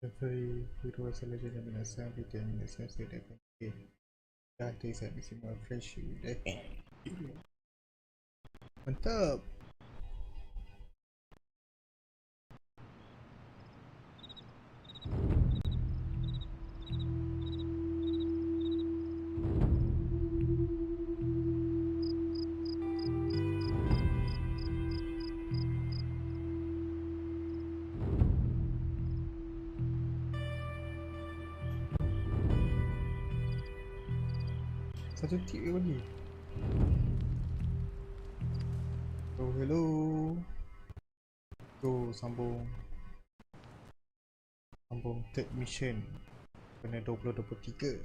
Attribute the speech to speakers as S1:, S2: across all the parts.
S1: Every hero has a legend of an assembly in the sense that they can get dark days at missing more fresh you. Mantap. Satu tip je bagi. Oh hello. Tu sambung third mission. Kena 2023.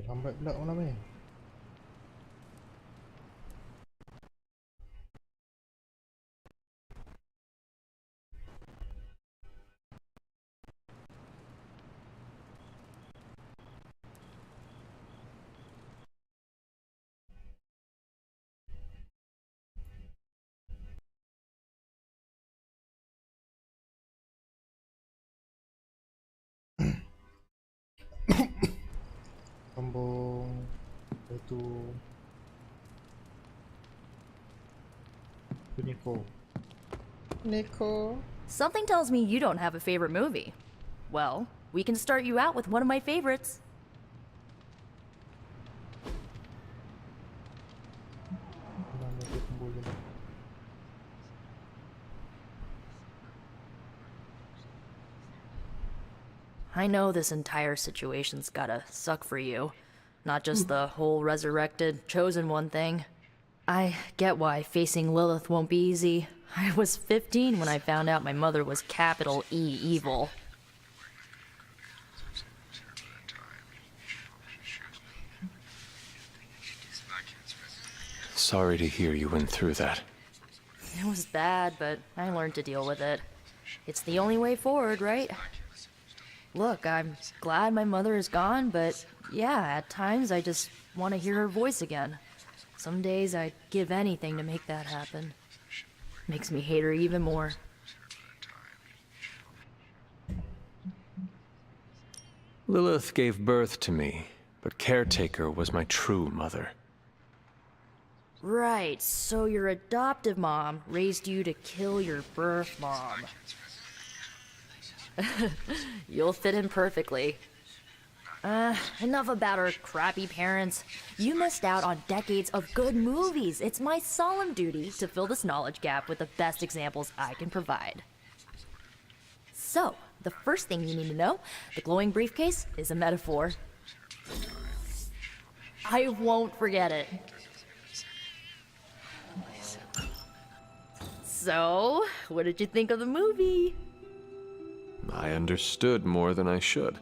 S1: Lambat pula malam ni. Sambung itu Nico.
S2: Something tells me you don't have a favorite movie. Well, we can start you out with one of my favorites. I know this entire situation's gotta suck for you. Not just the whole resurrected, chosen one thing. I get why facing Lilith won't be easy. I was 15 when I found out my mother was capital E evil.
S3: Sorry to hear you went through that.
S2: It was bad, but I learned to deal with it. It's the only way forward, right? Look, I'm glad my mother is gone, but yeah, at times I just want to hear her voice again. Some days I'd give anything to make that happen. Makes me hate her even more.
S3: Lilith gave birth to me, but Caretaker was my true mother.
S2: Right, so your adoptive mom raised you to kill your birth mom. You'll fit in perfectly. Enough about our crappy parents. You missed out on decades of good movies. It's my solemn duty to fill this knowledge gap with the best examples I can provide. So, the first thing you need to know, the glowing briefcase is a metaphor. I won't forget it. So, what did you think of the movie?
S3: I understood more than I should.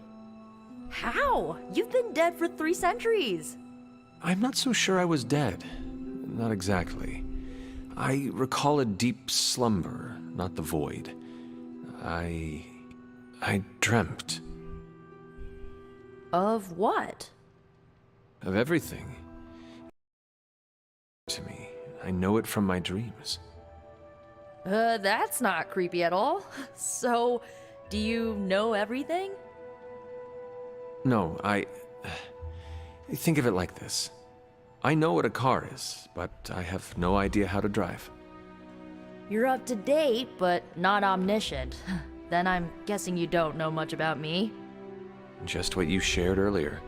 S2: How? You've been dead for 3 centuries.
S3: I'm not so sure I was dead. Not exactly. I recall a deep slumber, not the void. I dreamt.
S2: Of what?
S3: Of everything. To me, I know it from my dreams.
S2: That's not creepy at all. So, do you know everything?
S3: No, think of it like this. I know what a car is, but I have no idea how to drive.
S2: You're up to date, but not omniscient. Then I'm guessing you don't know much about me.
S3: Just what you shared earlier.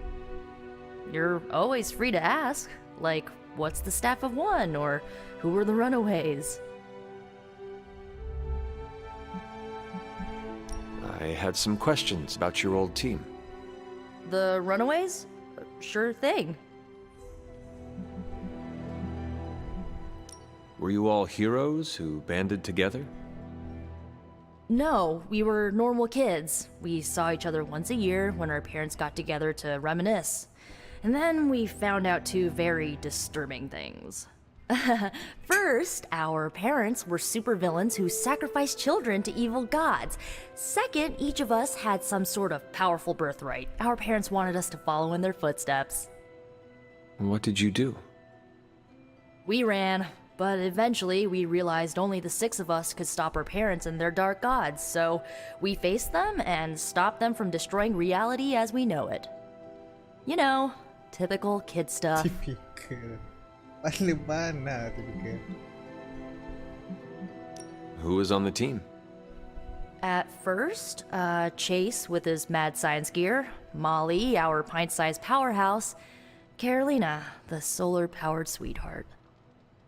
S2: You're always free to ask, like, what's the staff of one, or who were the runaways?
S3: I had some questions about your old team.
S2: The runaways? Sure thing.
S3: Were you all heroes who banded together?
S2: No, we were normal kids. We saw each other once a year when our parents got together to reminisce. And then we found out two very disturbing things. First, our parents were supervillains who sacrificed children to evil gods. Second, each of us had some sort of powerful birthright. Our parents wanted us to follow in their footsteps.
S3: What did you do?
S2: We ran, but eventually we realized only the six of us could stop our parents and their dark gods, so we faced them and stopped them from destroying reality as we know it. You know, typical kid stuff.
S1: Typical. Mana typical.
S3: Who was on the team?
S2: At first, Chase with his mad science gear, Molly, our pint-sized powerhouse, Carolina, the solar-powered sweetheart.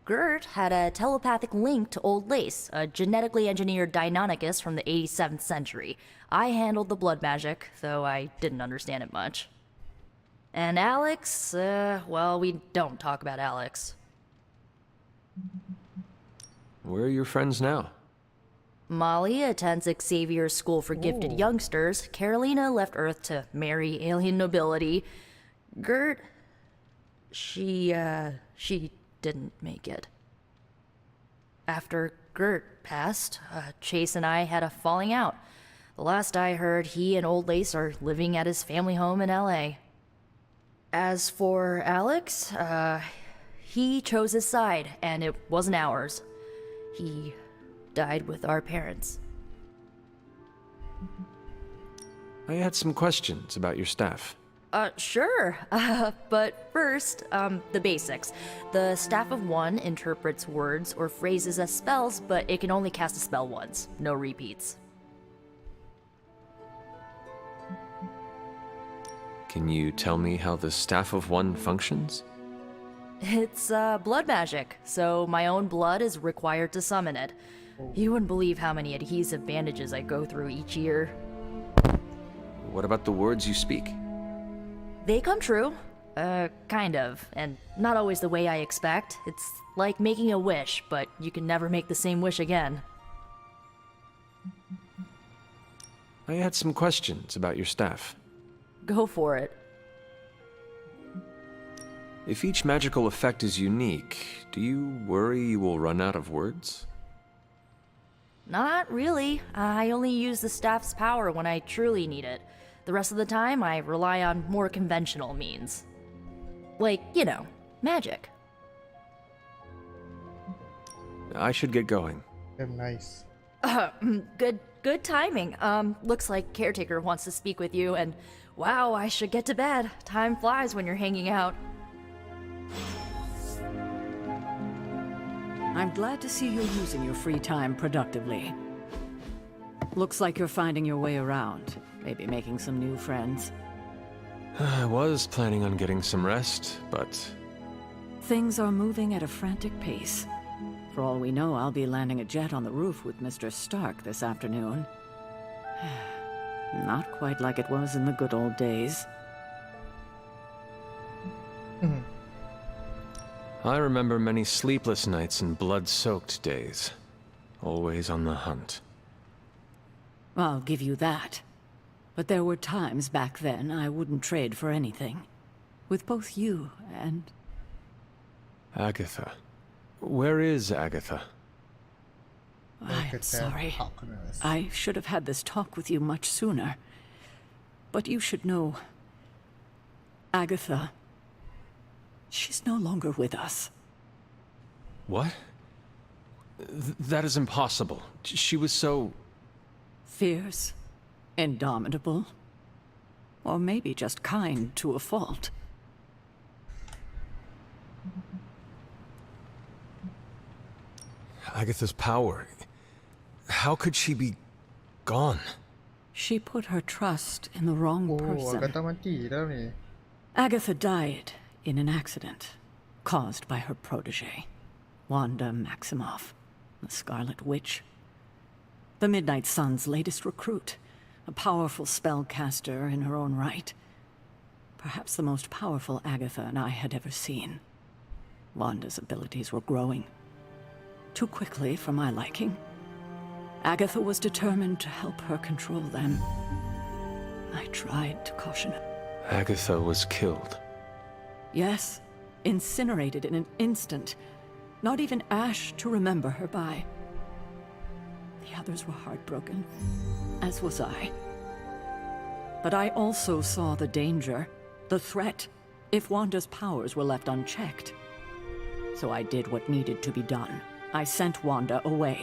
S2: Gert had a telepathic link to Old Lace, a genetically engineered Deinonychus from the 87th century. I handled the blood magic, though I didn't understand it much. And Alex, well, we don't talk about Alex.
S3: Where are your friends now?
S2: Molly attends Xavier's School for Gifted Youngsters. Carolina left Earth to marry alien nobility. Gert, she didn't make it. After Gert passed, Chase and I had a falling out. The last I heard, he and Old Lace are living at his family home in LA. As for Alex, he chose his side, and it wasn't ours. He died with our parents.
S3: I had some questions about your staff.
S2: Sure. But first, the basics. The Staff of One interprets words or phrases as spells, but it can only cast a spell once. No repeats.
S3: Can you tell me how the Staff of One functions?
S2: It's, blood magic, so my own blood is required to summon it. You wouldn't believe how many adhesive bandages I go through each year.
S3: What about the words you speak?
S2: They come true. Kind of. And not always the way I expect. It's like making a wish, but you can never make the same wish again.
S3: I had some questions about your staff.
S2: Go for it.
S3: If each magical effect is unique, do you worry you will run out of words?
S2: Not really. I only use the staff's power when I truly need it. The rest of the time, I rely on more conventional means. Like, you know, magic.
S3: I should get going.
S1: They're nice.
S2: Good timing. Looks like Caretaker wants to speak with you, and wow, I should get to bed. Time flies when you're hanging out.
S4: I'm glad to see you're using your free time productively. Looks like you're finding your way around. Maybe making some new friends.
S3: I was planning on getting some rest, but...
S4: Things are moving at a frantic pace. For all we know, I'll be landing a jet on the roof with Mr. Stark this afternoon. Not quite like it was in the good old days.
S3: I remember many sleepless nights and blood-soaked days. Always on the hunt.
S4: I'll give you that. But there were times back then I wouldn't trade for anything. With both you and...
S3: Agatha. Where is Agatha?
S4: I'm sorry. I should have had this talk with you much sooner. But you should know... Agatha... She's no longer with us.
S3: What? That is impossible. She was so...
S4: Fierce, indomitable, or maybe just kind to a fault.
S3: Agatha's power. How could she be gone?
S4: She put her trust in the wrong
S1: โอ้
S4: person.
S1: กาตามันจีแล้วนี่
S4: Agatha died in an accident caused by her protege, Wanda Maximoff, the Scarlet Witch. The Midnight Sun's latest recruit, a powerful spellcaster in her own right. Perhaps the most powerful Agatha and I had ever seen. Wanda's abilities were growing. Too quickly for my liking. Agatha was determined to help her control them. I tried to caution her.
S3: Agatha was killed.
S4: Yes, incinerated in an instant. Not even ash to remember her by. The others were heartbroken, as was I. But I also saw the danger, the threat, if Wanda's powers were left unchecked. So I did what needed to be done. I sent Wanda away,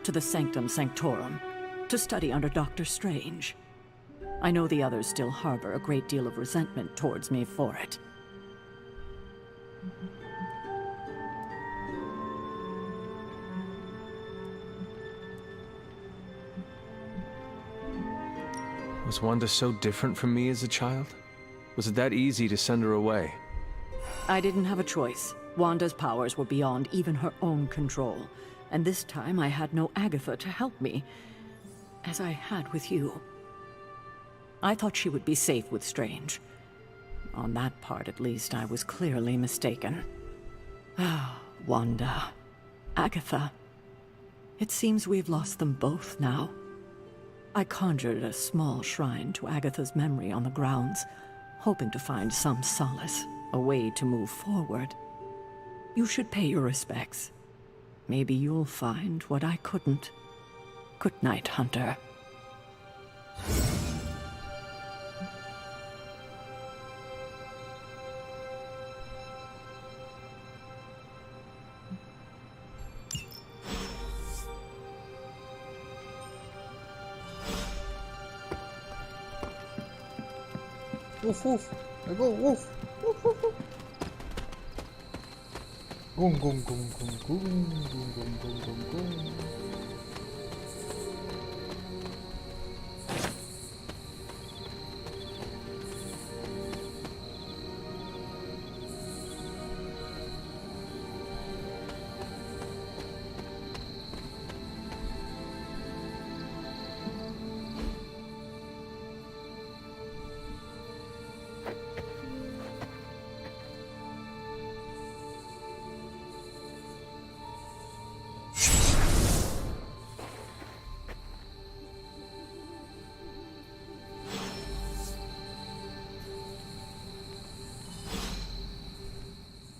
S4: to the Sanctum Sanctorum, to study under Doctor Strange. I know the others still harbor a great deal of resentment towards me for it.
S3: Was Wanda so different from me as a child? Was it that easy to send her away?
S4: I didn't have a choice. Wanda's powers were beyond even her own control. And this time I had no Agatha to help me, as I had with you. I thought she would be safe with Strange. On that part, at least, I was clearly mistaken. Ah, Wanda. Agatha. It seems we've lost them both now. I conjured a small shrine to Agatha's memory on the grounds, hoping to find some solace, a way to move forward. You should pay your respects. Maybe you'll find what I couldn't. Good night, Hunter.
S1: Woof woof. Let's go woof. Woof woof woof. Gung gung gung gung gung gung gung gung gung gung.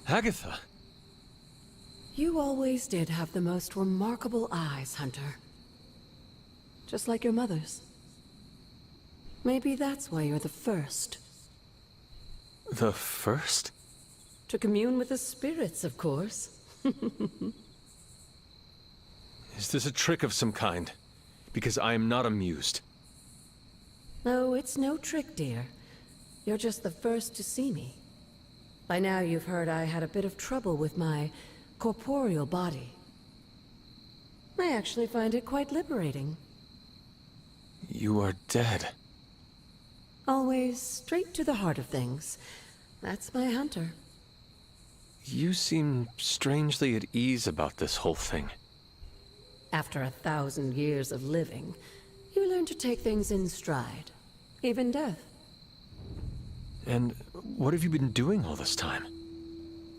S3: Agatha!
S5: You always did have the most remarkable eyes, Hunter. Just like your mother's. Maybe that's why you're the first.
S3: The first?
S5: To commune with the spirits, of course.
S3: Is this a trick of some kind? Because I am not amused.
S5: No, it's no trick, dear. You're just the first to see me. By now you've heard I had a bit of trouble with my corporeal body. I actually find it quite liberating.
S3: You are dead.
S5: Always straight to the heart of things. That's my Hunter.
S3: You seem strangely at ease about this whole thing.
S5: After 1,000 years of living, you learn to take things in stride. Even death.
S3: And what have you been doing all this time?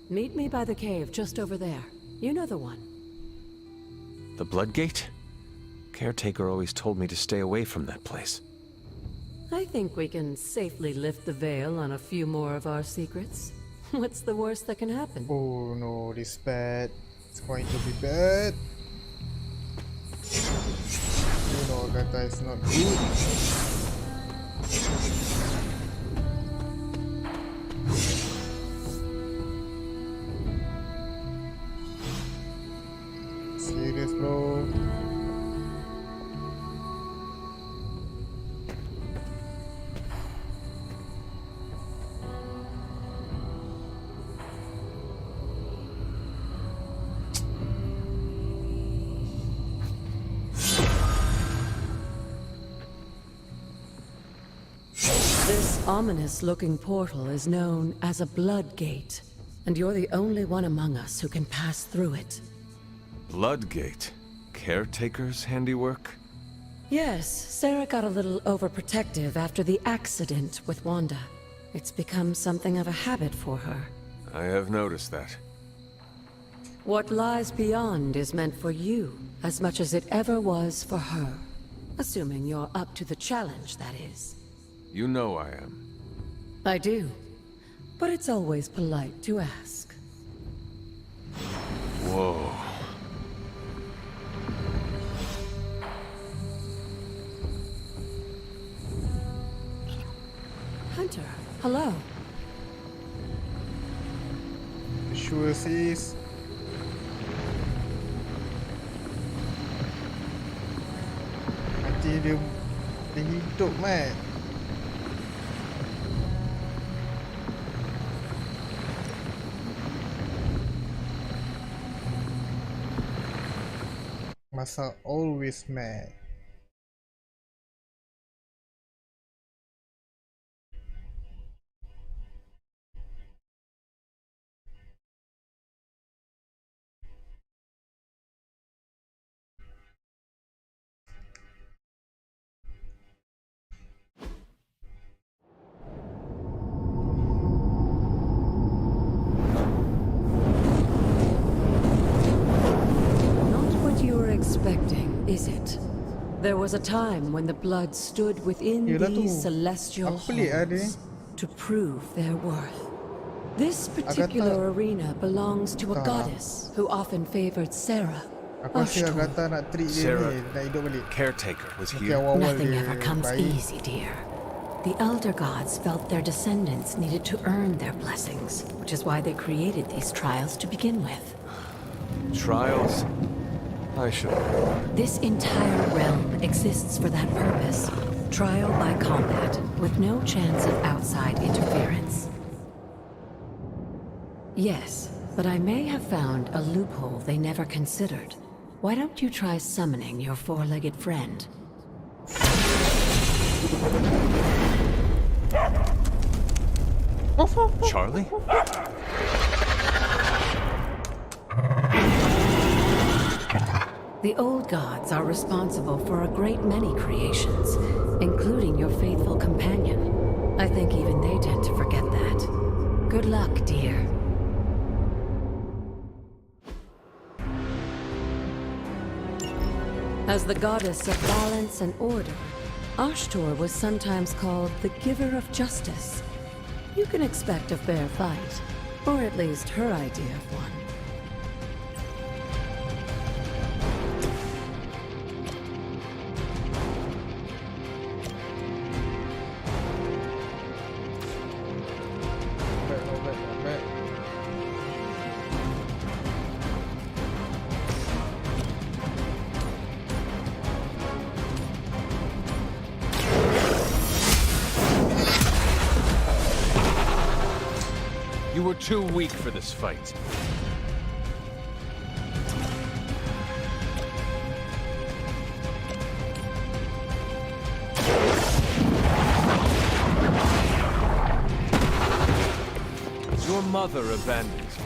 S5: Meet me by the cave just over there. You know the one.
S3: The Blood Gate? Caretaker always told me to stay away from that place.
S5: I think we can safely lift the veil on a few more of our secrets. What's the worst that can happen?
S1: Oh no, this is bad. It's going to be bad. You know that is not good. Serious, bro.
S5: ominous-looking portal is known as a blood gate, and you're the only one among us who can pass through it.
S3: Bloodgate? Caretaker's handiwork?
S5: Yes, Sarah got a little overprotective after the accident with Wanda. It's become something of a habit for her.
S3: I have noticed that.
S5: What lies beyond is meant for you, as much as it ever was for her. Assuming you're up to the challenge, that is.
S3: You know I am.
S5: I do. But it's always polite to ask.
S3: Whoa.
S5: Hunter, hello.
S1: Sure sis. Hati dia hidup mat. Masa always mad.
S5: Not what you were expecting, is it? There was a time when the blood stood within
S1: Yelah tu.
S5: these celestial
S1: Apa pelik ah dia?
S5: halls to prove their worth. This particular arena belongs to a
S1: Tak.
S5: goddess who often favored Sarah.
S1: Aku rasa
S5: Ashton.
S1: Agatha nak trick dia
S3: Sarah.
S1: ni, nak hidup balik.
S3: Caretaker was
S1: Macam
S3: here.
S1: awal-awal
S5: Nothing
S1: dia
S5: ever comes
S1: baik.
S5: easy, dear. The Elder Gods felt their descendants needed to earn their blessings, which is why they created these trials to begin with.
S3: Trials? I should have.
S5: This entire realm exists for that purpose. Trial by combat, with no chance of outside interference. Yes, but I may have found a loophole they never considered. Why don't you try summoning your four-legged friend?
S3: Charlie?
S5: The old gods are responsible for a great many creations, including your faithful companion. I think even they tend to forget that. Good luck, dear. As the goddess of balance and order, Ashtor was sometimes called the giver of justice. You can expect a fair fight, or at least her idea of one.
S1: Not bad.
S3: You were too weak for this fight. Your mother abandoned you.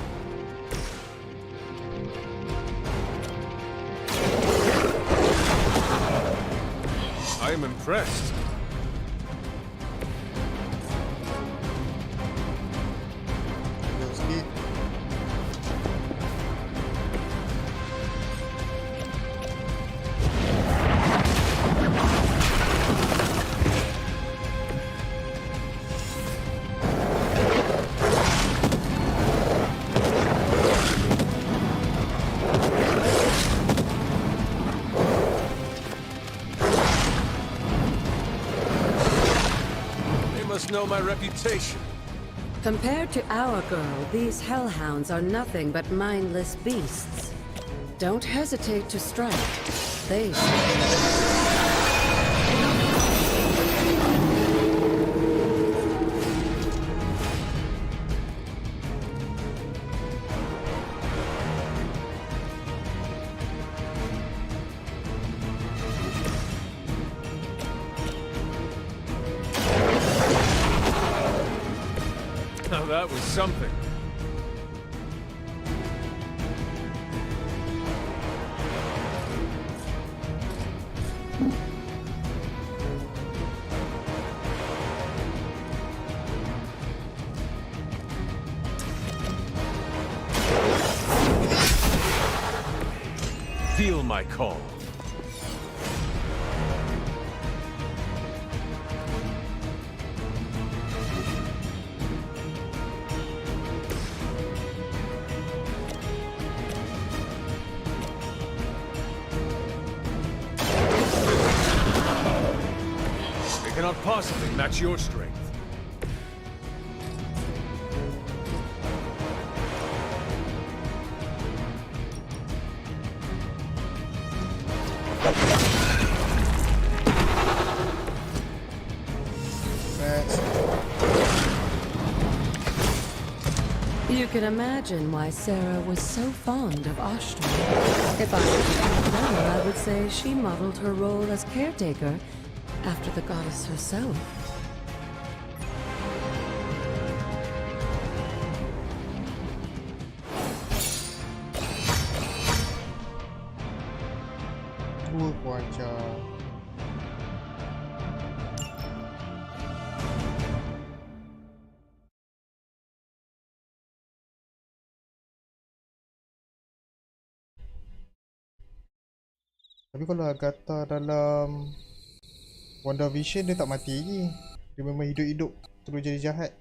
S3: I am impressed.
S1: Jauh sikit.
S3: They must know my reputation.
S5: Compared to our girl, these hellhounds are nothing but mindless beasts. Don't hesitate to strike. They
S3: Now that was something. Feel my call. It cannot possibly match your strength.
S5: You can imagine why Sarah was so fond of Ashton. If I were her, I would say she modeled her role as caretaker after the goddess herself.
S1: Wajah. Tapi kalau Agatha dalam WandaVision dia tak mati lagi. Dia memang hidup-hidup terus jadi jahat.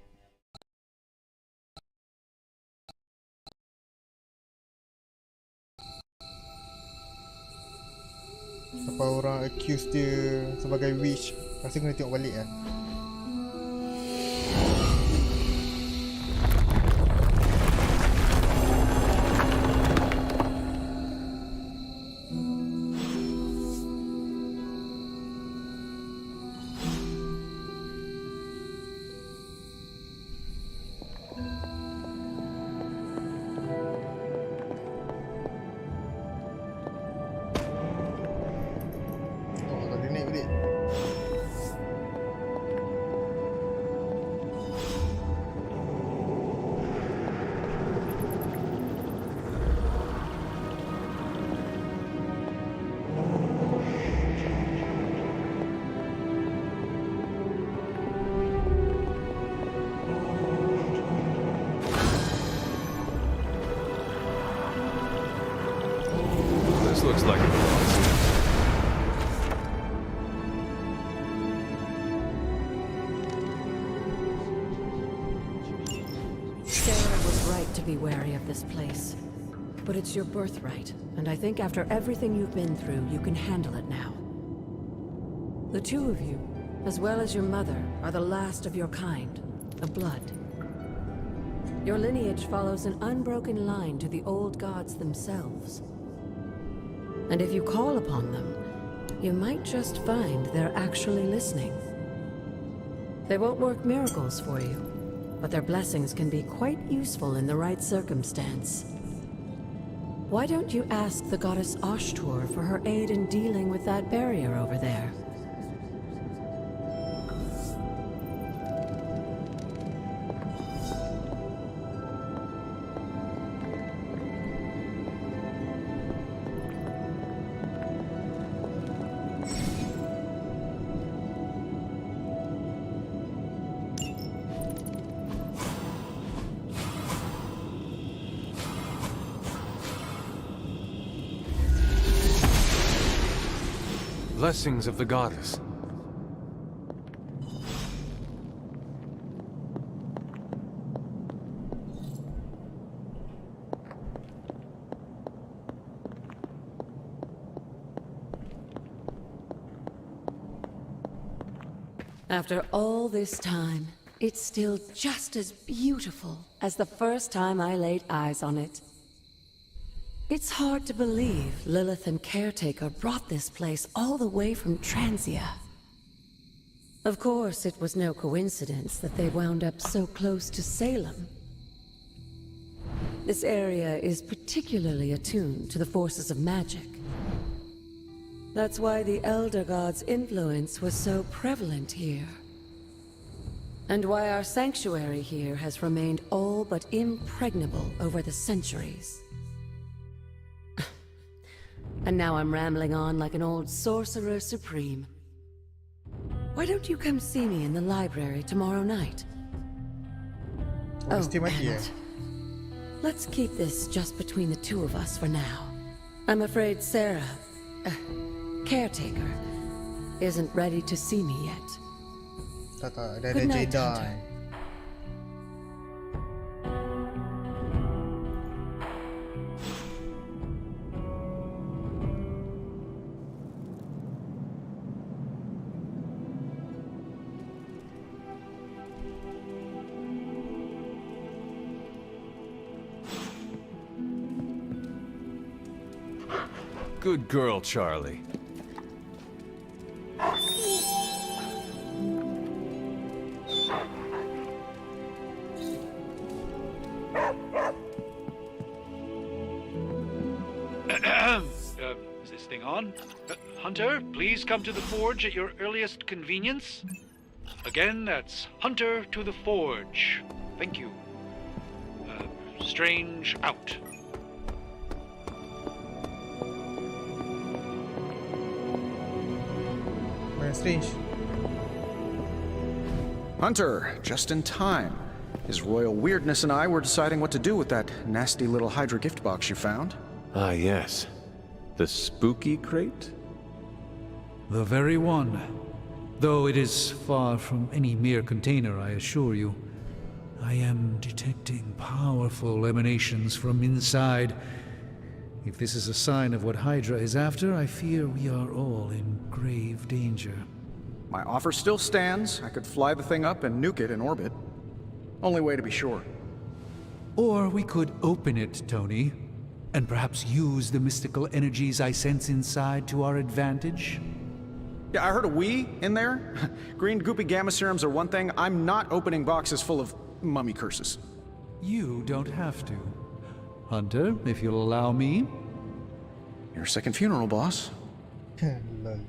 S1: Sampai orang accuse dia sebagai witch. Rasa kena tengok balik kan.
S3: This looks like a
S5: Sarah was right to be wary of this place. But it's your birthright, and I think after everything you've been through, you can handle it now. The two of you, as well as your mother, are the last of your kind, the blood. Your lineage follows an unbroken line to the old gods themselves. And if you call upon them, you might just find they're actually listening. They won't work miracles for you, but their blessings can be quite useful in the right circumstance. Why don't you ask the goddess Ashtur for her aid in dealing with that barrier over there?
S3: blessings of the goddess.
S5: After all this time, it's still just as beautiful as the first time I laid eyes on it. It's hard to believe Lilith and Caretaker brought this place all the way from Transia. Of course, it was no coincidence that they wound up so close to Salem. This area is particularly attuned to the forces of magic. That's why the Elder God's influence was so prevalent here. And why our sanctuary here has remained all but impregnable over the centuries. And now I'm rambling on like an old sorcerer supreme. Why don't you come see me in the library tomorrow night?
S1: Mesti mati
S5: and let's keep this just between the two of us for now. I'm afraid Sarah, caretaker, isn't ready to see me yet.
S1: Tak, ada
S5: Good night,
S1: Jedi.
S5: Hunter.
S3: Good girl, Charlie.
S6: Is this thing on? Hunter, please come to the forge at your earliest convenience. Again, that's Hunter to the forge. Thank you. Strange out.
S1: Mana strange.
S7: Hunter, just in time. His royal weirdness and I were deciding what to do with that nasty little Hydra gift box you found.
S3: Ah, yes. The spooky crate?
S8: The very one. Though it is far from any mere container, I assure you. I am detecting powerful emanations from inside. If this is a sign of what Hydra is after, I fear we are all in grave danger.
S7: My offer still stands. I could fly the thing up and nuke it in orbit. Only way to be sure.
S8: Or we could open it, Tony, and perhaps use the mystical energies I sense inside to our advantage.
S7: Yeah, I heard a we in there. Green goopy gamma serums are one thing. I'm not opening boxes full of mummy curses.
S8: You don't have to. Hunter, if you'll allow me.
S7: Your second funeral, boss.
S1: Lol.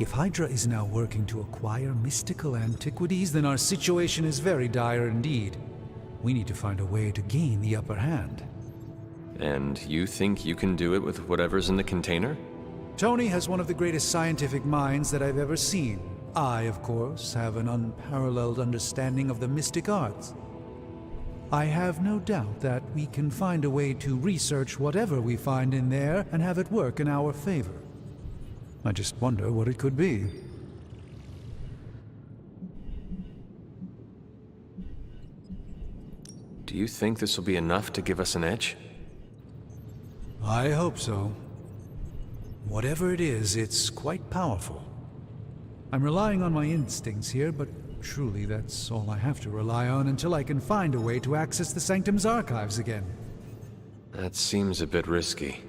S8: If Hydra is now working to acquire mystical antiquities, then our situation is very dire indeed. We need to find a way to gain the upper hand.
S3: And you think you can do it with whatever's in the container?
S8: Tony has one of the greatest scientific minds that I've ever seen. I, of course, have an unparalleled understanding of the mystic arts. I have no doubt that we can find a way to research whatever we find in there and have it work in our favor. I just wonder what it could be.
S3: Do you think this will be enough to give us an edge?
S8: I hope so. Whatever it is, it's quite powerful. I'm relying on my instincts here, but truly that's all I have to rely on until I can find a way to access the Sanctum's archives again.
S3: That seems a bit risky.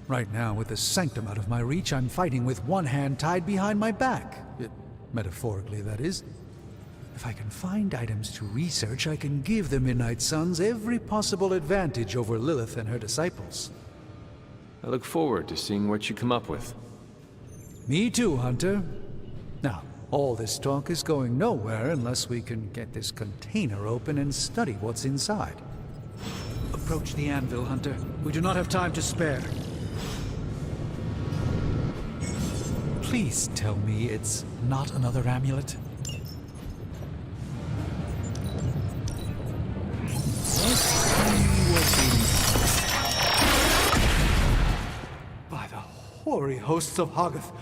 S8: Right now, with the Sanctum out of my reach, I'm fighting with one hand tied behind my back. Metaphorically, that is. If I can find items to research, I can give the Midnight Suns every possible advantage over Lilith and her disciples.
S3: I look forward to seeing what you come up with.
S8: Me too, Hunter. Now, all this talk is going nowhere unless we can get this container open and study what's inside. Approach the anvil, Hunter. We do not have time to spare. Please tell me it's not another amulet. By the hoary hosts of Hoggoth,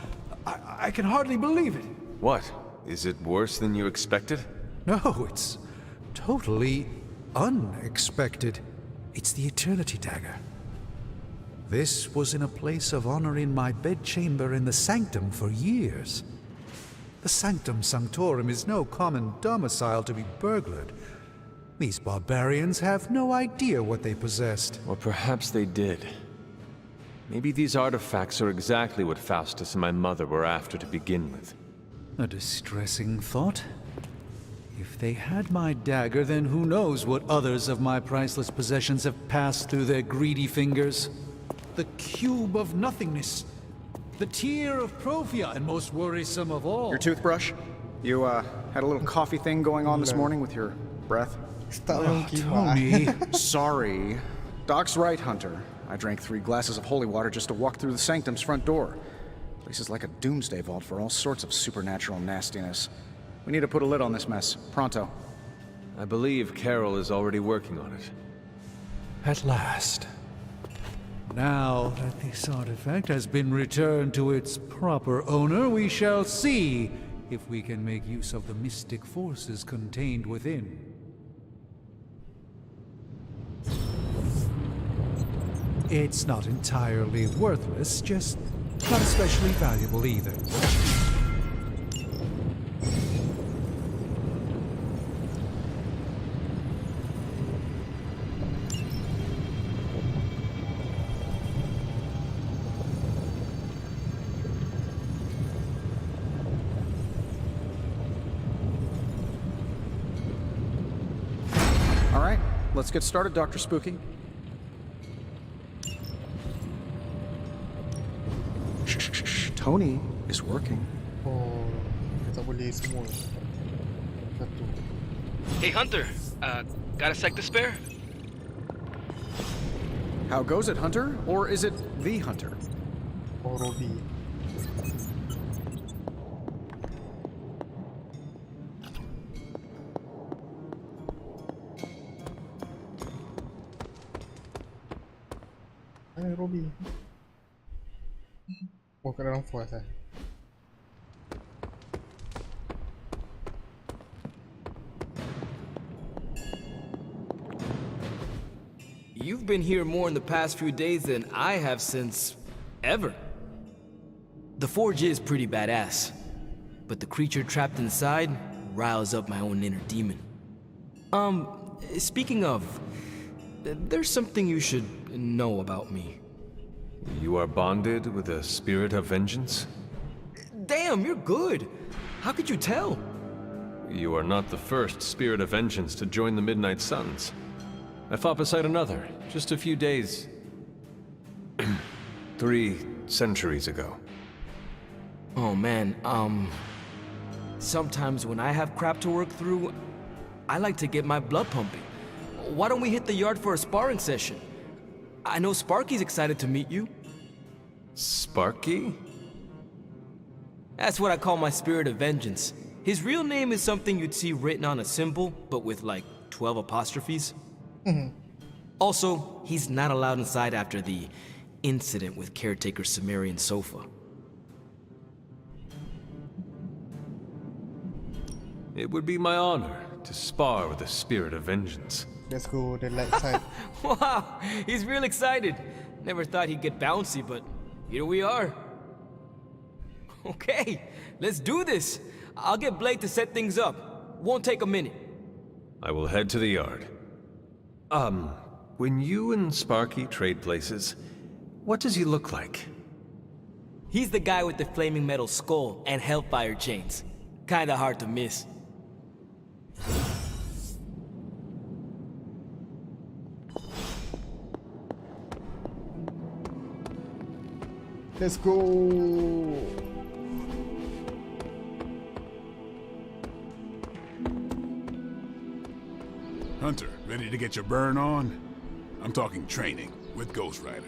S8: I can hardly believe it.
S3: What? Is it worse than you expected?
S8: No, it's totally unexpected. It's the Eternity Dagger. This was in a place of honor in my bedchamber in the Sanctum for years. The Sanctum Sanctorum is no common domicile to be burglared. These barbarians have no idea what they possessed.
S3: Or perhaps they did. Maybe these artifacts are exactly what Faustus and my mother were after to begin with.
S8: A distressing thought. If they had my dagger, then who knows what others of my priceless possessions have passed through their greedy fingers. the cube of nothingness. The tear of Profia, and most worrisome of all.
S7: Your toothbrush? You, had a little coffee thing going on this morning with your breath?
S1: Start long
S8: Tony.
S7: Sorry. Doc's right, Hunter. I drank 3 glasses of holy water just to walk through the sanctum's front door. Place is like a doomsday vault for all sorts of supernatural nastiness. We need to put a lid on this mess. Pronto.
S3: I believe Carol is already working on it.
S8: At last. Now that this artifact has been returned to its proper owner, we shall see if we can make use of the mystic forces contained within. It's not entirely worthless, just not especially valuable either.
S7: All right, let's get started, Dr. Spooky. Shh. Tony is working.
S1: Oh, kita boleh semua. Satu.
S6: Hey, Hunter. Got a sec to spare?
S7: How goes it, Hunter? Or is it the Hunter?
S1: Oh, Robbie. Hai, Robbie. Oh, kat dalam force eh.
S9: You've been here more in the past few days than I have since ever. The forge is pretty badass, but the creature trapped inside riles up my own inner demon. Speaking of, there's something you should know about me.
S3: You are bonded with a spirit of vengeance?
S9: Damn, you're good. How could you tell?
S3: You are not the first spirit of vengeance to join the Midnight Suns. I fought beside another, just a few days... 3 centuries ago.
S9: Oh man, sometimes when I have crap to work through, I like to get my blood pumping. Why don't we hit the yard for a sparring session? I know Sparky's excited to meet you.
S3: Sparky?
S9: That's what I call my spirit of vengeance. His real name is something you'd see written on a symbol, but with like 12 apostrophes. Also, he's not allowed inside after the incident with caretaker Sumerian sofa.
S3: It would be my honor to spar with a spirit of vengeance.
S1: Let's go the light side.
S9: Wow, he's real excited. Never thought he'd get bouncy, but here we are. Okay, let's do this. I'll get Blake to set things up. Won't take a minute.
S3: I will head to the yard. When you and Sparky trade places, what does he look like?
S9: He's the guy with the flaming metal skull and hellfire chains. Kinda hard to miss.
S1: Let's go.
S10: Hunter, ready to get your burn on? I'm talking training with Ghost Rider.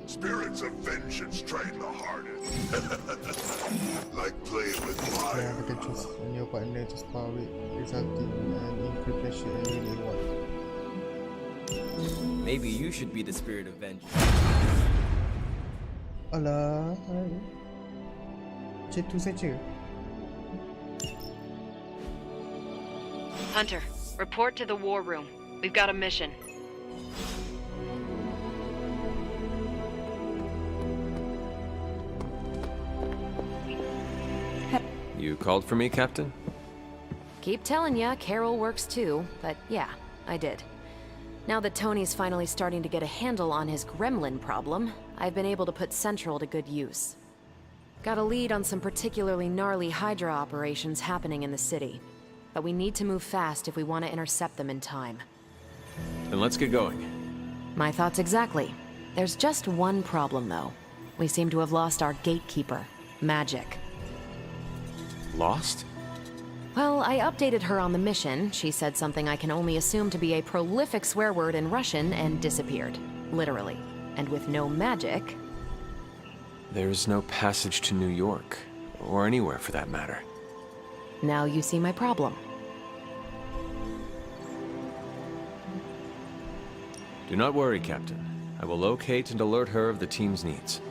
S11: Spirits of vengeance train the hardest. Like playing with fire.
S1: Yeah, you can choose on your partner to spar with, resulting in increased pressure and healing one.
S9: Maybe you should be the spirit of vengeance.
S1: Alah, macam tu saja.
S12: Hunter, report to the war room. We've got a mission.
S3: You called for me, Captain?
S2: Keep telling ya, Carol works too, but yeah, I did. Now that Tony's finally starting to get a handle on his gremlin problem, I've been able to put Central to good use. Got a lead on some particularly gnarly Hydra operations happening in the city. But we need to move fast if we want to intercept them in time.
S3: Then let's get going.
S2: My thoughts exactly.
S5: There's just one problem, though. We seem to have lost our gatekeeper, Magic.
S3: Lost?
S5: Well, I updated her on the mission. She said something I can only assume to be a prolific swear word in Russian and disappeared. Literally. And with no magic...
S3: There's no passage to New York, or anywhere for that matter.
S5: Now you see my problem.
S3: Do not worry, Captain. I will locate and alert her of the team's needs.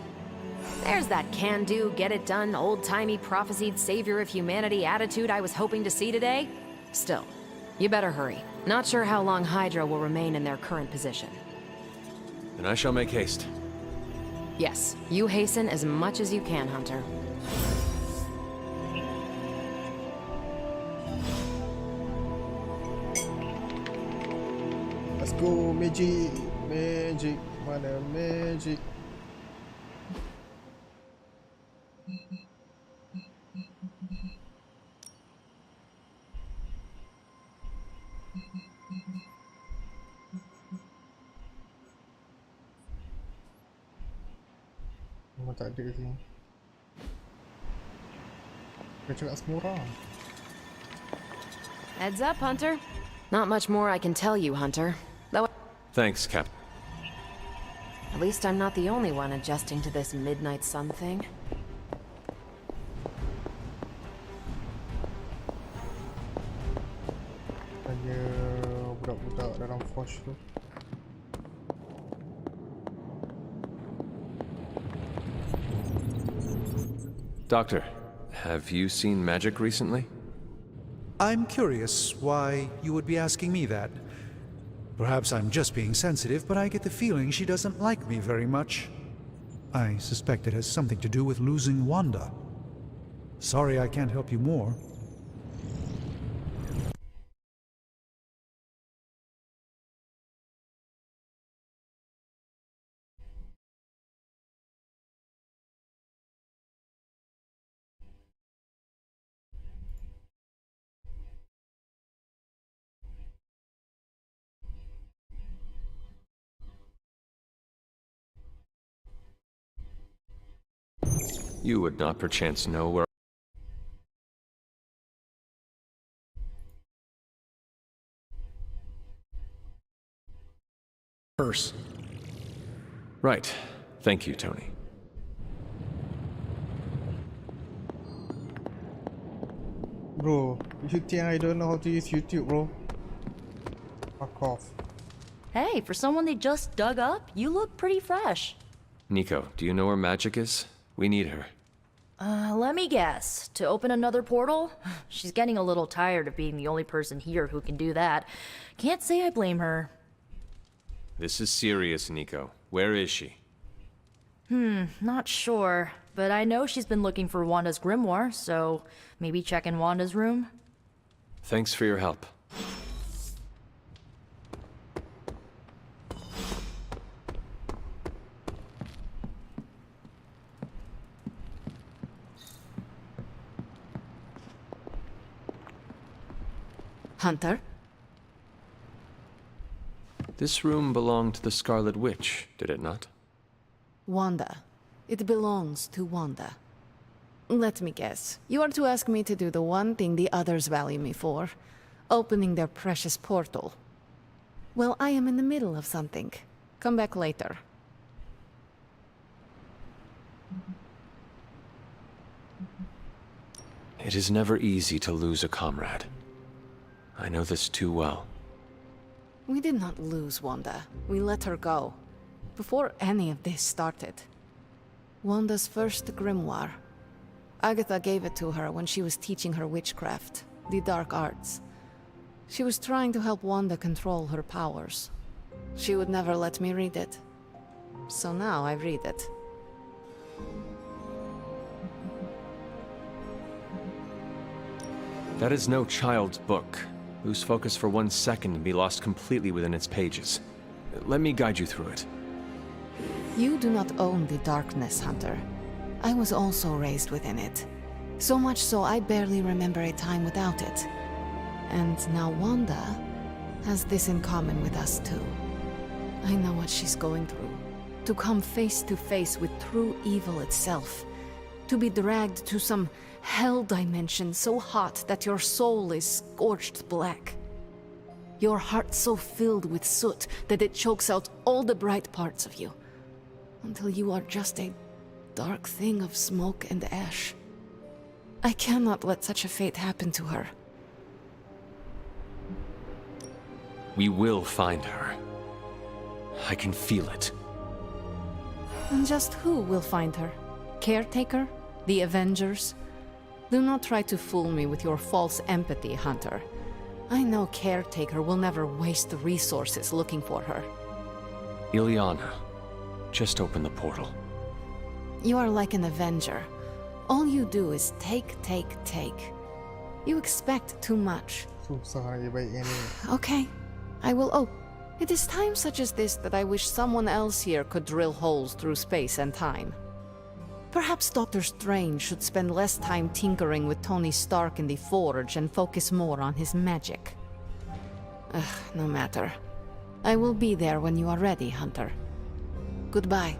S5: There's that can-do, get-it-done, old-timey prophesied savior of humanity attitude I was hoping to see today. Still, you better hurry. Not sure how long Hydra will remain in their current position.
S3: Then I shall make haste.
S5: Yes, you hasten as much as you can, Hunter.
S1: Let's go, magic. Magic. Mana magic? Memang tak ada sini. Dia cakap semua orang.
S5: Heads up, Hunter. Not much more I can tell you, Hunter. Though,
S3: Thanks, Captain.
S5: at least I'm not the only one adjusting to this midnight sun thing.
S1: Hanya budak-budak dalam Forge tu.
S3: Doctor, have you seen magic recently?
S8: I'm curious why you would be asking me that. Perhaps I'm just being sensitive, but I get the feeling she doesn't like me very much. I suspect it has something to do with losing Wanda. Sorry I can't help you more.
S3: You would not perchance know where...
S7: Purse.
S3: Right. Thank you, Tony.
S1: Bro, you think I don't know how to use YouTube, bro? Fuck off.
S2: Hey, for someone they just dug up, you look pretty fresh.
S3: Nico, do you know where magic is? We need her.
S2: Let me guess. To open another portal? She's getting a little tired of being the only person here who can do that. Can't say I blame her.
S3: This is serious, Nico. Where is she?
S2: Not sure. But I know she's been looking for Wanda's grimoire, so maybe check in Wanda's room?
S3: Thanks for your help.
S5: Hunter?
S3: This room belonged to the Scarlet Witch, did it not?
S13: Wanda. It belongs to Wanda. Let me guess. You are to ask me to do the one thing the others value me for. Opening their precious portal. Well, I am in the middle of something. Come back later.
S3: It is never easy to lose a comrade. I know this too well.
S13: We did not lose Wanda. We let her go. Before any of this started. Wanda's first grimoire. Agatha gave it to her when she was teaching her witchcraft, the dark arts. She was trying to help Wanda control her powers. She would never let me read it. So now I read it.
S3: That is no child's book. Lose focus for 1 second and be lost completely within its pages. Let me guide you through it.
S13: You do not own the darkness, Hunter. I was also raised within it. So much so I barely remember a time without it. And now Wanda has this in common with us too. I know what she's going through. To come face to face with true evil itself. To be dragged to some hell dimension so hot that your soul is scorched black. Your heart so filled with soot that it chokes out all the bright parts of you. Until you are just a dark thing of smoke and ash. I cannot let such a fate happen to her.
S3: We will find her. I can feel it.
S13: And just who will find her? Caretaker? The Avengers? Do not try to fool me with your false empathy, Hunter. I know Caretaker will never waste resources looking for her.
S3: Ileana, just open the portal.
S13: You are like an Avenger. All you do is take. You expect too much.
S1: Susah nak jadi baik yang ni.
S13: Okay, I will open. It is times such as this that I wish someone else here could drill holes through space and time. Perhaps Doctor Strange should spend less time tinkering with Tony Stark in the Forge and focus more on his magic. No matter. I will be there when you are ready, Hunter. Goodbye.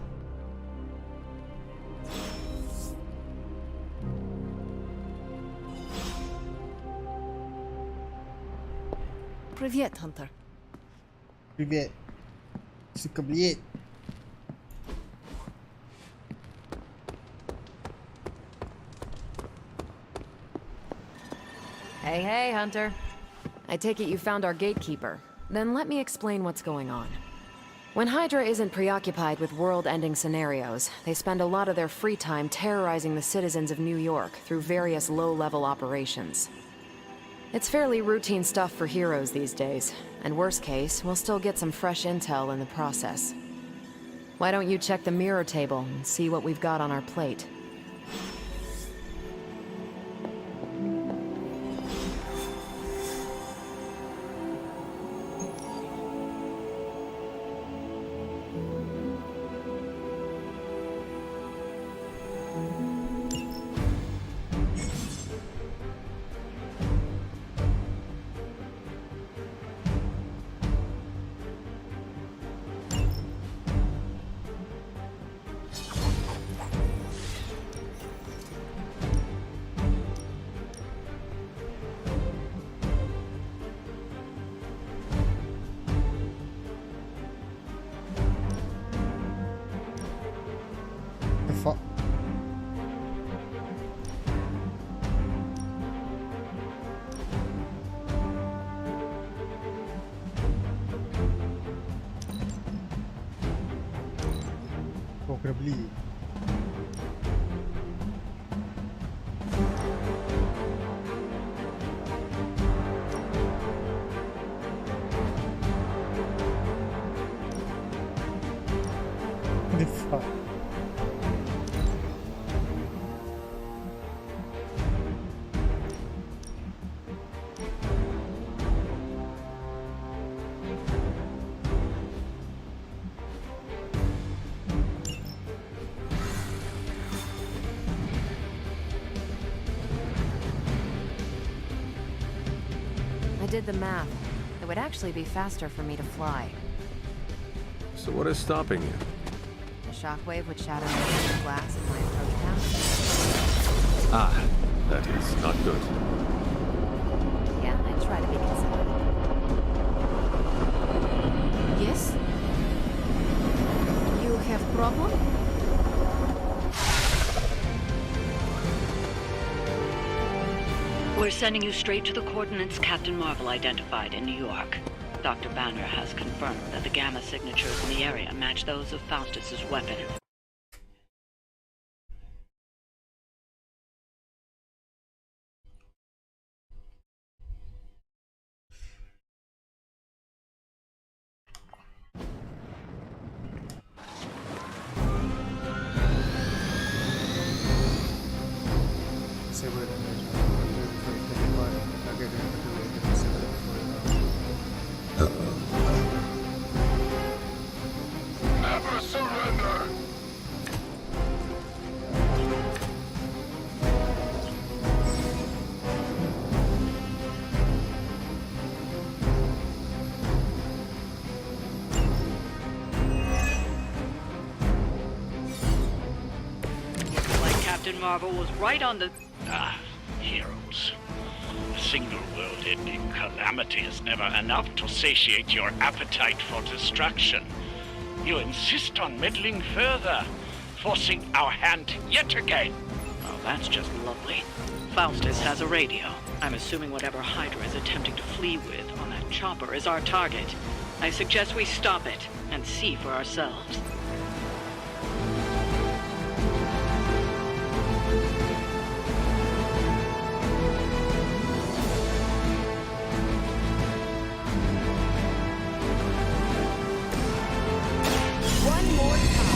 S13: Привет, Hunter.
S1: Привет. Suka beliit.
S14: Hey, Hunter. I take it you found our gatekeeper. Then let me explain what's going on. When Hydra isn't preoccupied with world-ending scenarios, they spend a lot of their free time terrorizing the citizens of New York through various low-level operations. It's fairly routine stuff for heroes these days, and worst case, we'll still get some fresh intel in the process. Why don't you check the mirror table and see what we've got on our plate?
S1: The fuck? Oh, kena beli. The fuck?
S14: I did the math. It would actually be faster for me to fly.
S3: So what is stopping you?
S14: The shockwave would shatter most of the glass in my approach path.
S3: Ah, that is not good.
S14: Yeah, I try to be considerate.
S13: Yes? You have problem?
S15: We're sending you straight to the coordinates Captain Marvel identified in New York. Dr. Banner has confirmed that the gamma signatures in the area match those of Faustus's weapon.
S1: Saber dan target dengan kedua itu bisa
S11: Never surrender!
S15: Marvel was right on the...
S16: Heroes. A single world-ending calamity is never enough to satiate your appetite for destruction. You insist on meddling further, forcing our hand yet again.
S15: Oh, that's just lovely. Faustus has a radio. I'm assuming whatever Hydra is attempting to flee with on that chopper is our target. I suggest we stop it and see for ourselves.
S2: One more time.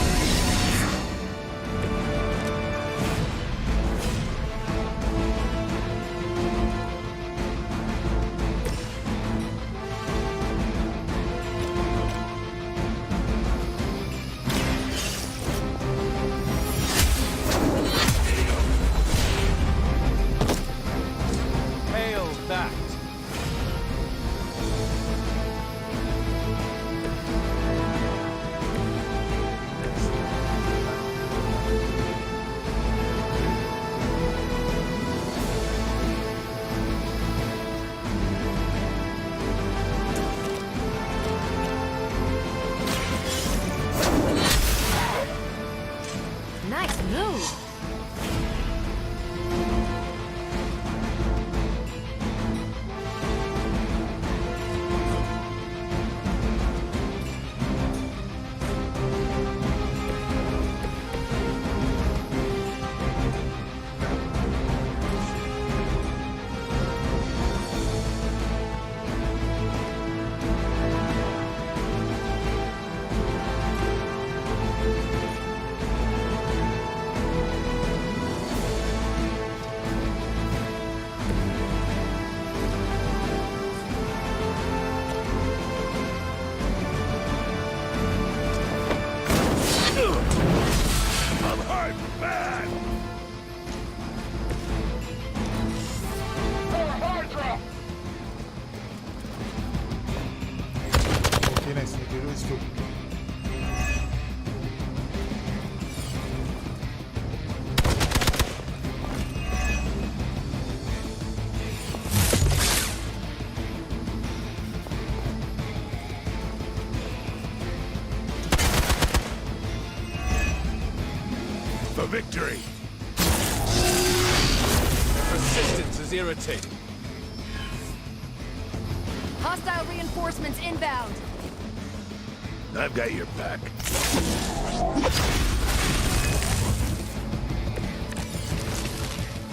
S9: Hail back.
S2: Nice move.
S11: I'm hard bad!
S1: Okay, nice. Dia duduk situ.
S10: For victory!
S9: Persistence is irritating.
S2: Hostile reinforcements inbound.
S10: I've got your back.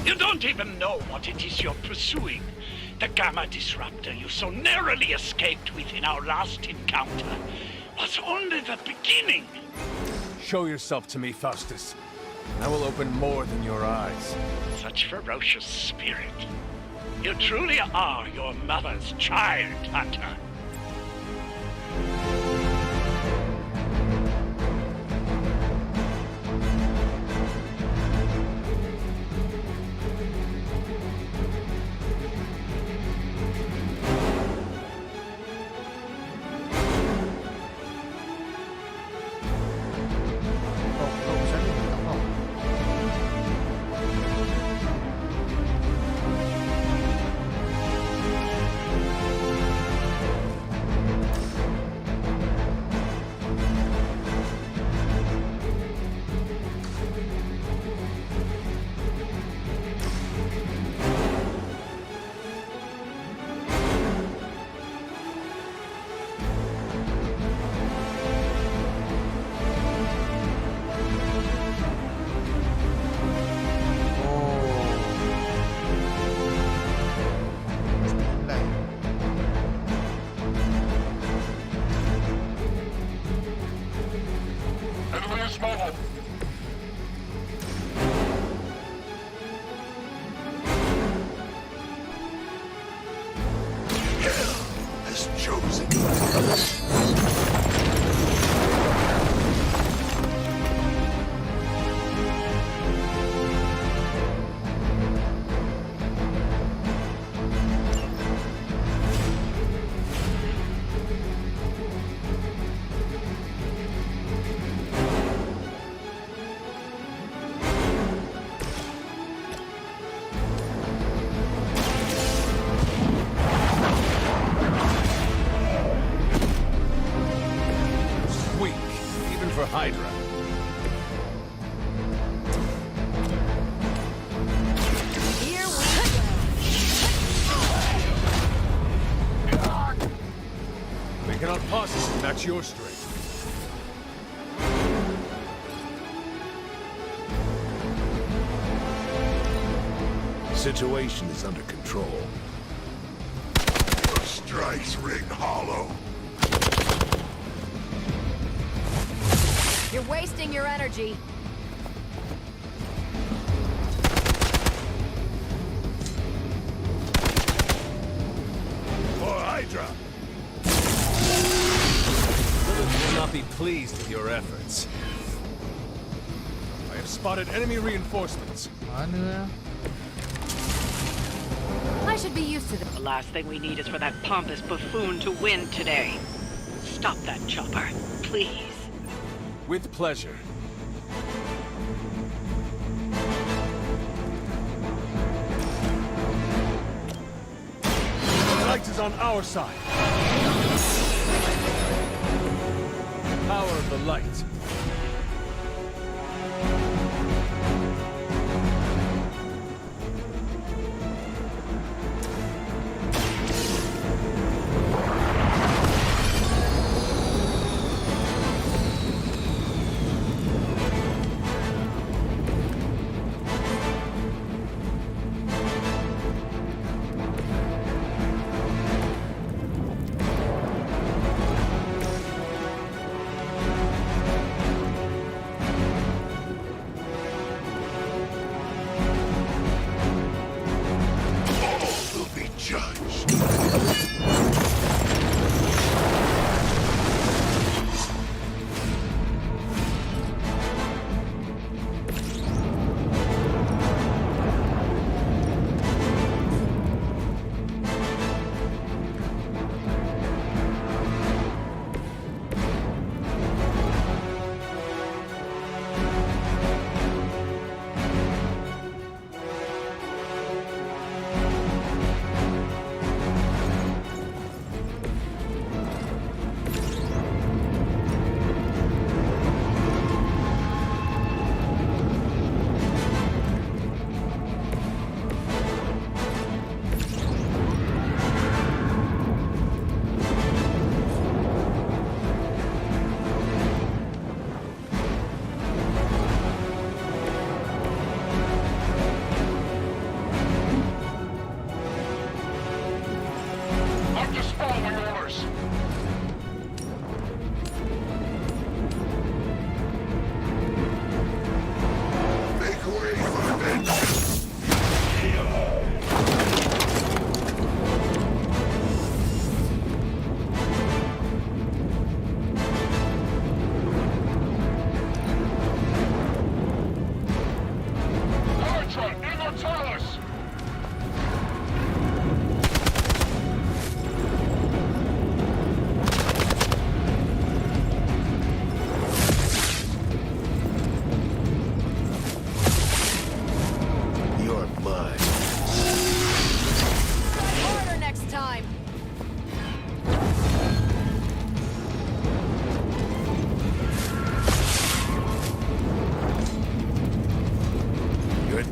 S16: You don't even know what it is you're pursuing. The Gamma Disruptor you so narrowly escaped with in our last encounter was only the beginning.
S9: Show yourself to me, Faustus. I will open more than your eyes.
S16: Such ferocious spirit. You truly are your mother's child, Hunter.
S17: match your strength.
S11: Situation is under control. Your strikes ring hollow.
S2: You're wasting your energy.
S11: For Hydra!
S17: Lilith will not be pleased with your efforts. I have spotted enemy reinforcements.
S1: Mana?
S2: I should be used to this.
S15: The last thing we need is for that pompous buffoon to win today. Stop that chopper, please.
S17: With pleasure. The light is on our side. Power of the light.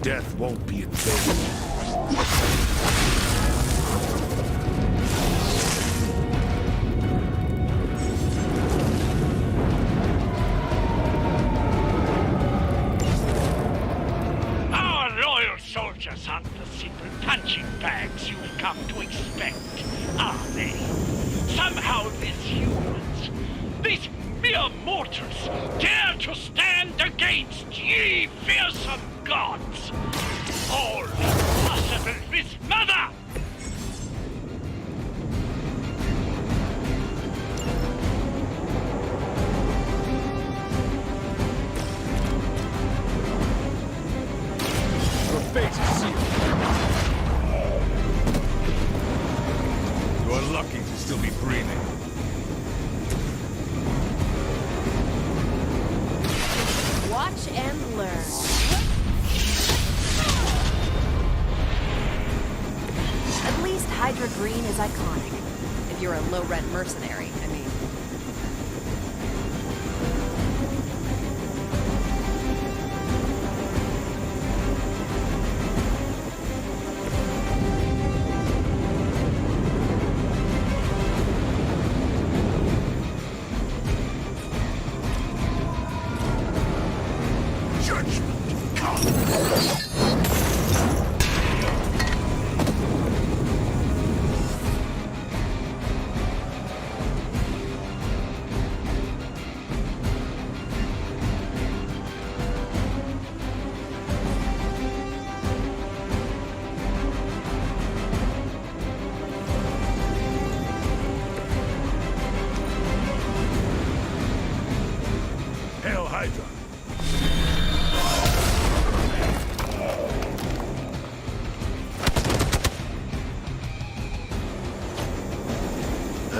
S11: Death won't be in vain.
S16: Our loyal soldiers aren't the simple punching bags you've come to expect, are they? Somehow these humans, these mere mortals, dare to stand against ye fearsome gods! All impossible with Mother!
S17: Your fate is sealed. You are lucky to still be breathing.
S2: Watch and learn. At least Hydra Green is iconic. If you're a low-rent mercenary, I mean.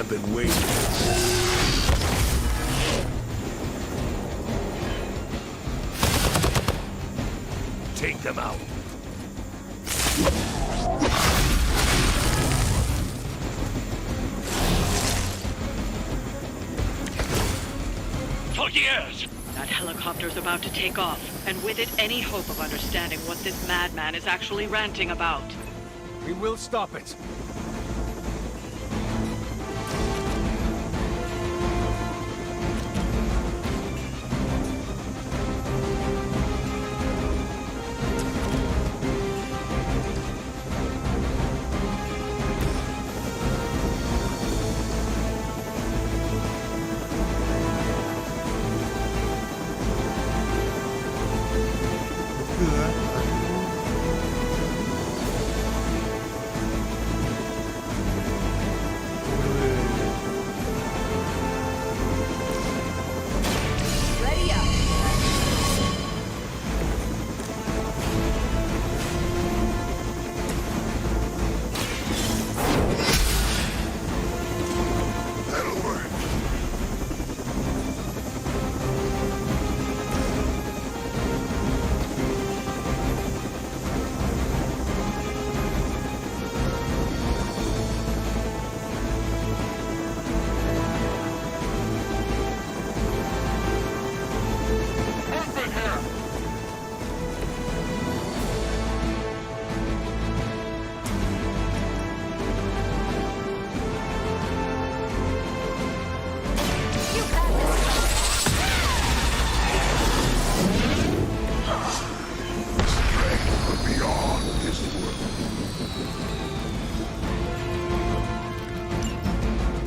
S10: I've been waiting. Take them out.
S6: For years! That helicopter's about to take off, and with it, any hope of understanding what this madman is actually ranting about.
S17: We will stop it.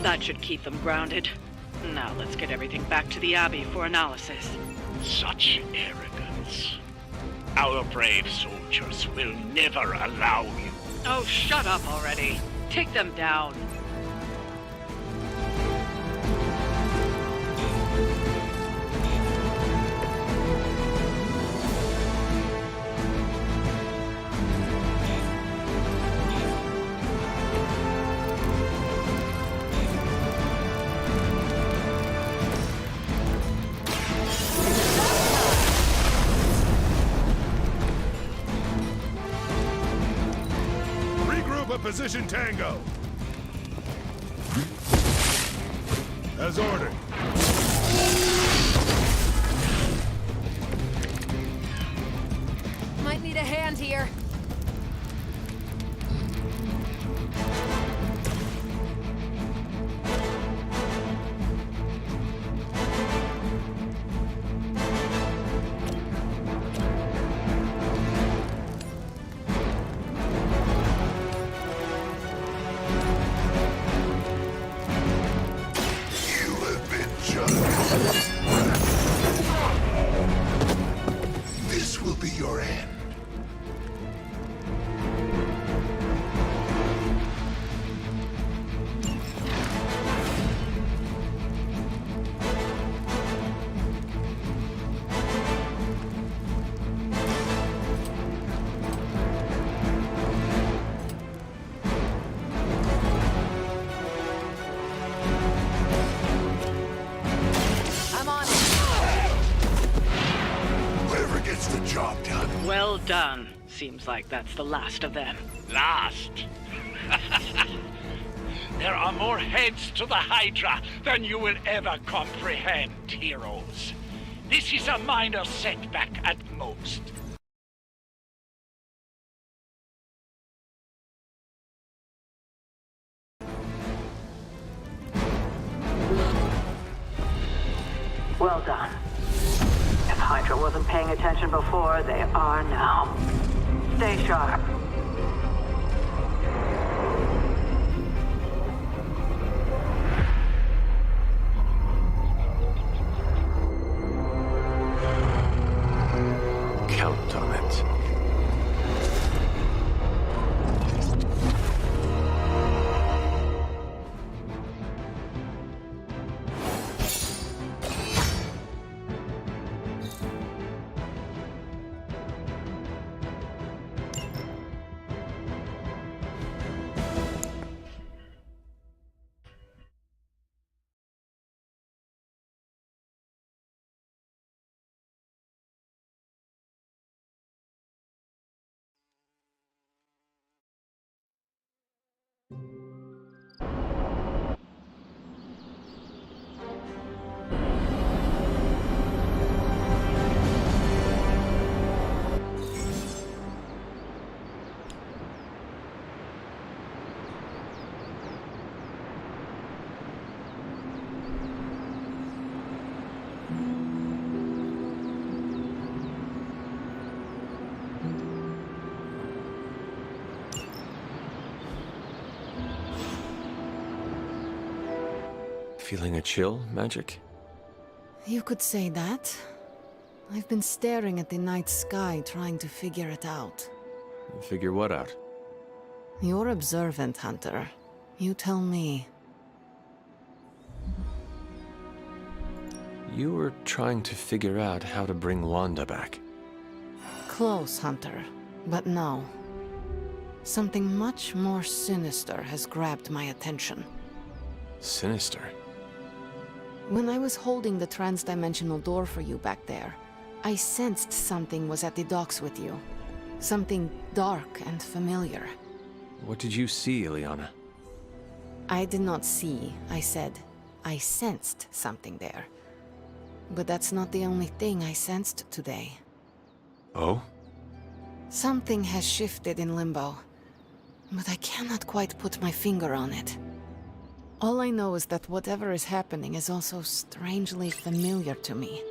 S15: That should keep them grounded. Now let's get everything back to the Abbey for analysis.
S16: Such arrogance. Our brave soldiers will never allow you.
S15: Oh, shut up already. Take them down.
S10: Position Tango. As ordered.
S2: Might need a hand here.
S11: This will be your end. Job done.
S15: Well done. Seems like that's the last of them.
S16: Last? There are more heads to the Hydra than you will ever comprehend, heroes. This is a minor setback at most.
S15: Well done. If Hydra wasn't paying attention before, they are now. Stay sharp.
S3: Count on it. Feeling a chill, Magic?
S13: You could say that. I've been staring at the night sky trying to figure it out.
S3: Figure what out?
S13: You're observant, Hunter. You tell me.
S3: You were trying to figure out how to bring Wanda back.
S13: Close, Hunter. But no. Something much more sinister has grabbed my attention.
S3: Sinister?
S13: When I was holding the trans-dimensional door for you back there, I sensed something was at the docks with you. Something dark and familiar.
S3: What did you see, Ileana?
S13: I did not see, I said. I sensed something there. But that's not the only thing I sensed today.
S3: Oh?
S13: Something has shifted in Limbo, but I cannot quite put my finger on it. All I know is that whatever is happening is also strangely familiar to me.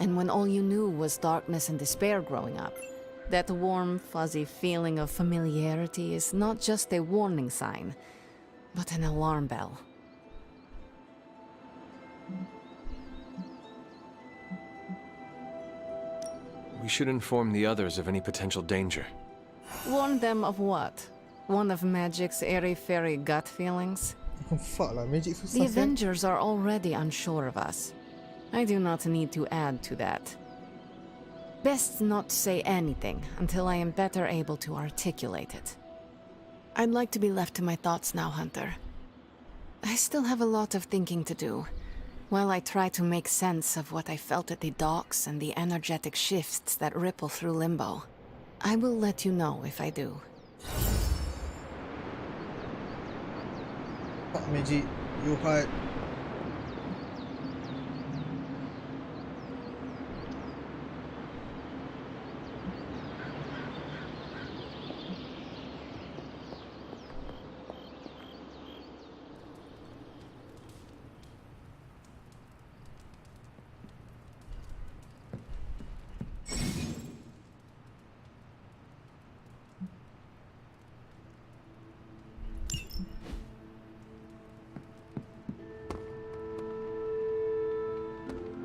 S13: And when all you knew was darkness and despair growing up, that warm, fuzzy feeling of familiarity is not just a warning sign, but an alarm bell.
S3: We should inform the others of any potential danger.
S13: Warn them of what? One of Magic's airy-fairy gut feelings?
S1: Fuck lah, Magic susah.
S13: The Avengers are already unsure of us. I do not need to add to that. Best not say anything until I am better able to articulate it. I'd like to be left to my thoughts now, Hunter. I still have a lot of thinking to do, while I try to make sense of what I felt at the docks and the energetic shifts that ripple through Limbo. I will let you know if I do.
S1: Fuck Magic, you hard.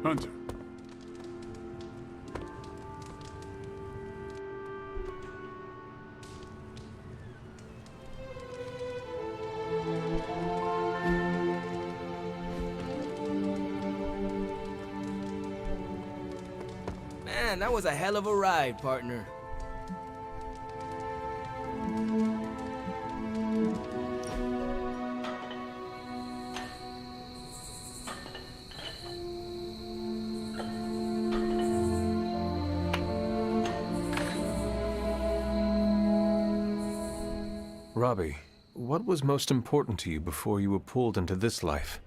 S10: Hunter.
S9: Man, that was a hell of a ride, partner.
S3: Robbie, what was most important to you before you were pulled into this life?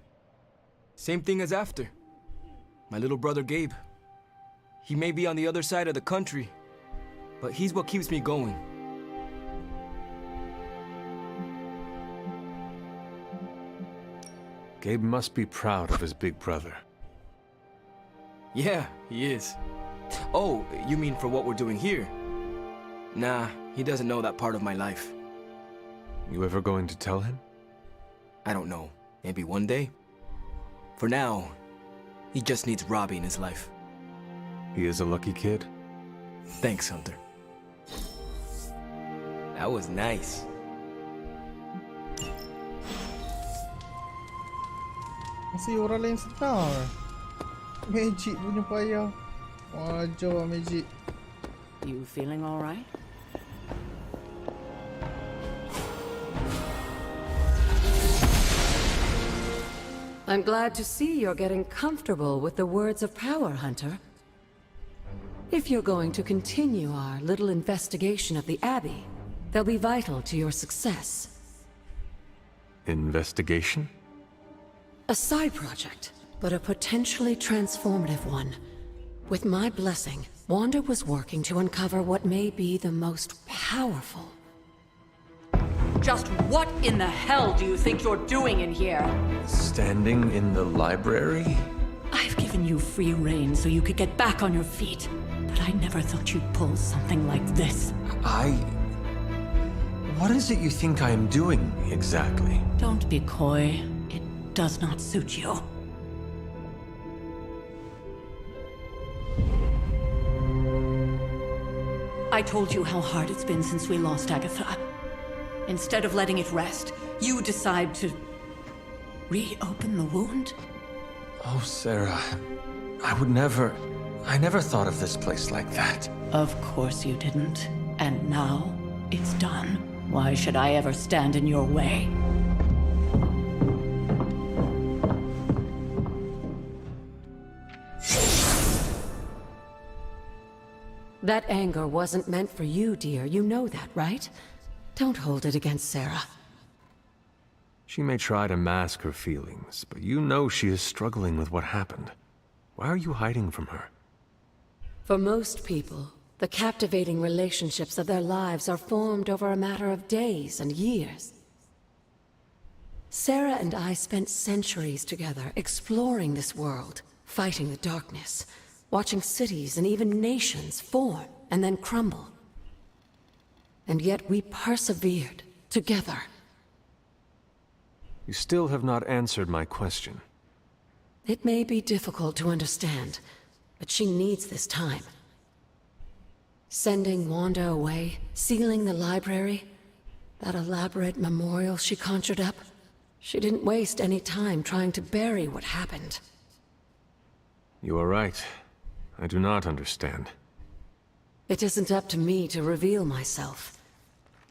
S9: Same thing as after. My little brother Gabe. He may be on the other side of the country, but he's what keeps me going.
S3: Gabe must be proud of his big brother.
S9: Yeah, he is. Oh, you mean for what we're doing here? Nah, he doesn't know that part of my life.
S3: You ever going to tell him?
S9: I don't know. Maybe one day? For now, he just needs Robbie in his life.
S3: He is a lucky kid.
S9: Thanks, Hunter. That was nice.
S1: Masih orang lain sedar. Magic punya payah. Wajar Magic.
S4: You feeling all right?
S5: I'm glad to see you're getting comfortable with the words of power, Hunter. If you're going to continue our little investigation of the Abbey, they'll be vital to your success.
S3: Investigation?
S5: A side project, but a potentially transformative one. With my blessing, Wanda was working to uncover what may be the most powerful.
S4: Just what in the hell do you think you're doing in here?
S3: Standing in the library?
S4: I've given you free rein so you could get back on your feet, but I never thought you'd pull something like this.
S3: What is it you think I am doing, exactly?
S4: Don't be coy. It does not suit you. I told you how hard it's been since we lost Agatha. Instead of letting it rest, you decide to reopen the wound?
S3: Oh, Sarah. I never thought of this place like that.
S4: Of course you didn't. And now, it's done. Why should I ever stand in your way?
S5: That anger wasn't meant for you, dear. You know that, right? Don't hold it against Sarah.
S3: She may try to mask her feelings, but you know she is struggling with what happened. Why are you hiding from her?
S5: For most people, the captivating relationships of their lives are formed over a matter of days and years. Sarah and I spent centuries together exploring this world, fighting the darkness, watching cities and even nations form and then crumble. And yet we persevered together.
S3: You still have not answered my question.
S5: It may be difficult to understand, but she needs this time. Sending Wanda away, sealing the library, that elaborate memorial she conjured up, she didn't waste any time trying to bury what happened.
S3: You are right. I do not understand.
S5: It isn't up to me to reveal myself.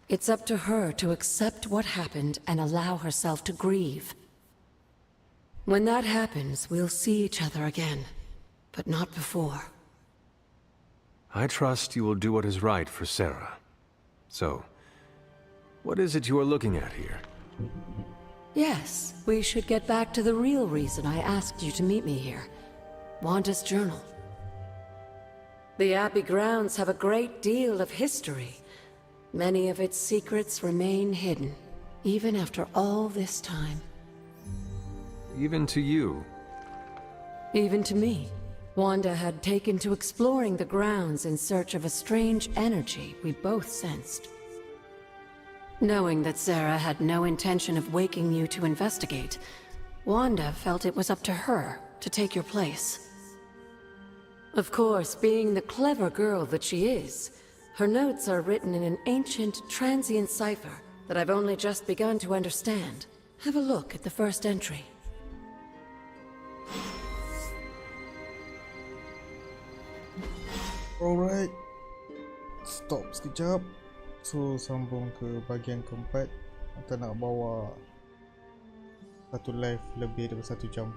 S5: It's up to her to accept what happened and allow herself to grieve. When that happens, we'll see each other again, but not before.
S3: I trust you will do what is right for Sarah. So, what is it you are looking at here?
S5: Yes, we should get back to the real reason I asked you to meet me here. Wanda's journal. The Abbey grounds have a great deal of history. Many of its secrets remain hidden, even after all this time.
S3: Even to you?
S5: Even to me. Wanda had taken to exploring the grounds in search of a strange energy we both sensed. Knowing that Sarah had no intention of waking you to investigate, Wanda felt it was up to her to take your place. Of course, being the clever girl that she is, her notes are written in an ancient, transient cipher that I've only just begun to understand. Have a look at the first entry.
S1: Alright. Stop sekejap. So, sambung ke bahagian keempat. Kita nak bawa satu live lebih daripada 1 jam.